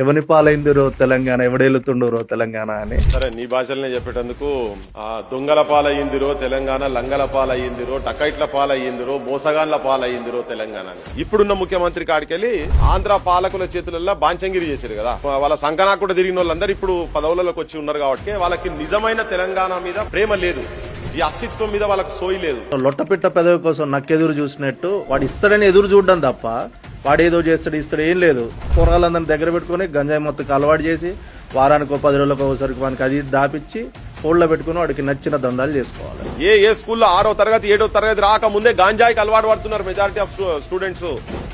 ఎవని పాలైందిరో తెలంగాణ, ఎవడేలుతుండరో తెలంగాణ అని. సరే, నీ భాషలనే చెప్పేటందుకు దొంగల పాలయ్యిందిరో తెలంగాణ, లంగల పాలయ్యిందిరో, డకైట్ల పాలయ్యిందిరో, మోసగాన్ల పాలయ్యిందిరో తెలంగాణ అని. ఇప్పుడున్న ముఖ్యమంత్రి కాడికెళ్ళి ఆంధ్ర పాలకుల చేతులలో బాంచంగిరి చేశారు కదా. వాళ్ళ సంకనా కూడా తిరిగిన వాళ్ళందరూ ఇప్పుడు పదవులలోకి వచ్చి ఉన్నారు కాబట్టి వాళ్ళకి నిజమైన తెలంగాణ మీద ప్రేమ లేదు, ఈ అస్తిత్వం మీద వాళ్ళకి సోయి లేదు. లొట్టపిట్ట పెదవి కోసం నక్కెదురు చూసినట్టు వాడు ఇస్తాడని ఎదురు చూడడం తప్ప వాడేదో చేస్తాడు ఇస్తాడు ఏం లేదు. కూరగాయలందరినీ దగ్గర పెట్టుకుని గంజాయి మొత్తం అలవాటు చేసి వారానికి 10 రోజులకు ఒకసారికి మనకి అది దాపిచ్చి ఫోన్లో పెట్టుకుని వాడికి నచ్చిన దందాలు చేసుకోవాలి. ఏ స్కూల్లో 6వ తరగతి 7వ తరగతి రాకముందే గాంజాయికి అలవాటు పడుతున్నారు మెజారిటీ ఆఫ్ స్టూడెంట్స్.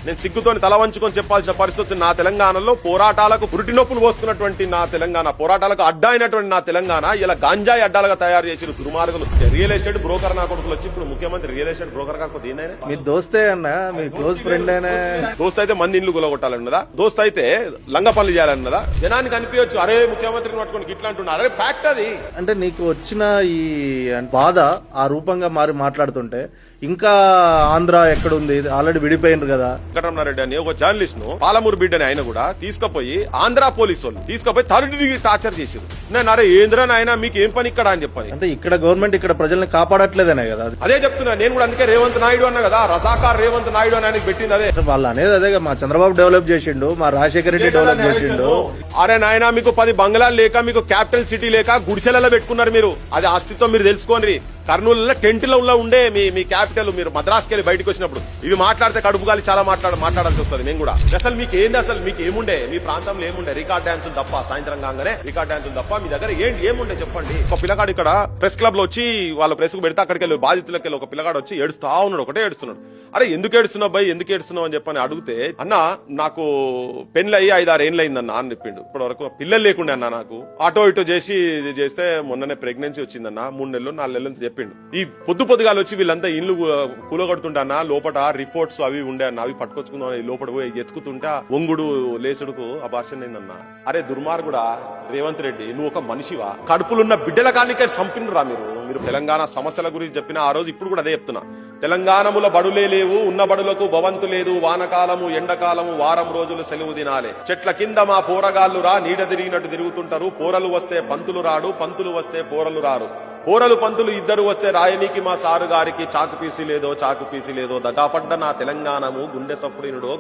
నేను సిగ్గుతోని తల వంచుకొని చెప్పాల్సిన పరిస్థితి. నా తెలంగాణలో పోరాటాలకు పురిటి నొప్పులు పోసుకున్నటువంటి నా తెలంగాణ, పోరాటాలకు అడ్డా అయినటువంటి నా తెలంగాణ ఇలా గాంజాయి అడ్డాలుగా తయారు చేసిన దుర్మార్గులు రియల్ ఎస్టేట్ బ్రోకర్ నా కొడుకులు వచ్చి ఇప్పుడు ముఖ్యమంత్రి రియల్ ఎస్టేట్ బ్రోకర్ కాకపోతే ఏందైనా మీ దోస్తే అన్న, మీ క్లోజ్ ఫ్రెండ్ అయినా. దోస్త్ అయితే మంది ఇండ్లు గులగొట్టాలన్నదా, దోస్త్ అయితే లంగ పనులు చేయాలన్నదా. జనానికి అనిపించచ్చు అరే ముఖ్యమంత్రిని పట్టుకొని ఇట్లా అంటున్నారు. అరే ఫ్యాక్ట్ అది. అంటే నీకు వచ్చిన ఈ బాధ ఆ రూపంగా మారి మాట్లాడుతుంటే ఇంకా ఆంధ్ర ఎక్కడుంది, ఆల్రెడీ విడిపోయినారు కదా. వెంకటరమణారెడ్డి అని ఒక జర్నలిస్ట్ ను, పాలమూరు బిడ్డని ఆయన కూడా తీసుకుపోయి ఆంధ్ర పోలీసు వాళ్ళు తీసుకుపోయి 3rd డిగ్రీ టార్చర్ చేశారు. నేను అరే ఏంద్రా నాయన మీకు ఏం పని ఇక్కడ అని చెప్పని. అంటే ఇక్కడ గవర్నమెంట్ ఇక్కడ ప్రజల్ని కాపాడట్లేదనే కదా. అదే చెప్తున్నా నేను కూడా. అందుకే రేవంత్ నాయుడు అన్నా కదా, రజాకార్ రేవంత్ నాయుడు అని ఆయనకి పెట్టింది అదే. వాళ్ళు అనేది అదే, మా చంద్రబాబు డెవలప్ చేసిండు, మా రాజశేఖర రెడ్డి డెవలప్ చేసిండు. అరే నాయన మీకు 10 బంగ్లాలు లేక, మీకు క్యాపిటల్ సిటీ లేక గుడిసెలలో పెట్టుకున్నారు మీరు. అది అస్తిత్వం మీరు తెలుసుకోండి. కర్నూలులో టెంట్లో ఉండే మీ క్యాపిటల్ మీరు మద్రాసుకి వెళ్ళి బయటకు వచ్చినప్పుడు ఇవి మాట్లాడితే కడుపు గాలి చాలా మాట్లాడాల్సి వస్తుంది. మేము కూడా అసలు మీకు ఏంది, అసలు మీకు ఏముండే మీ ప్రాంతంలో ఏముండే? రికార్డ్ డాన్సులు తప్ప, సాయంత్రం కాగానే రికార్డ్ డాన్సులు తప్ప మీ దగ్గర ఏముండే చెప్పండి. ఒక పిల్లగాడు ఇక్కడ ప్రెస్ క్లబ్ లో వచ్చి వాళ్ళ ప్రెస్ కు పెడితే అక్కడికి వెళ్ళి బాధితులకి వెళ్ళి ఒక పిల్లగాడు వచ్చి ఏడుస్తా ఉన్నాడు, ఒకటే ఏడుస్తున్నాడు. అరే ఎందుకు ఏడుస్తున్నావు భయ్, ఎందుకు ఏడుస్తున్నావు అని చెప్పని అడిగితే, అన్న నాకు పెళ్లి అయ్యి 5-6 ఏళ్ళు అయిందన్న అని చెప్పిండు. ఇప్పటి వరకు పిల్లలు లేకుండే అన్న, నాకు ఆటో ఇటో చేస్తే మొన్ననే ప్రెగ్నెన్సీ వచ్చిందన్న, 3 నెలలు 4 నెలలు అని చెప్పిండు. ఈ పొద్దుగాలు వచ్చి వీళ్ళంతా ఇల్లు కూలగొడుతుంటా లోపల రిపోర్ట్స్ అవి ఉండే అన్న, అవి పట్టుకొచ్చుకుందాం లోపల పోయి ఎత్తుకుతుంటా ఒంగుడు లేసుడుకు అబార్షన్ అయిందన్న. అరే దుర్మార్గుడా రేవంత్ రెడ్డి, నువ్వు ఒక మనిషివా? కడుపులున్న బిడ్డల కానికే చంపినరా మీరు. తెలంగాణ సమస్యల గురించి చెప్పిన ఆ రోజు, ఇప్పుడు కూడా అదే చెప్తున్నా. తెలంగాణముల బడులే లేవు, ఉన్న బడులకు భవంతు లేదు, వానకాలము ఎండకాలము వారం రోజులు సెలవు దినాలే. చెట్ల కింద మా పోరగాళ్లు రా నీడ తిరిగినట్టు తిరుగుతుంటారు. పోరలు వస్తే పంతులు రాడు, పంతులు వస్తే పోరలు రారు. పోరలు పంతులు ఇద్దరు వస్తే రాయనీకి మా సారు గారికి చాకు పీసి లేదో దగాపడ్డ నా తెలంగాణము గుండె సప్పుడినుడో.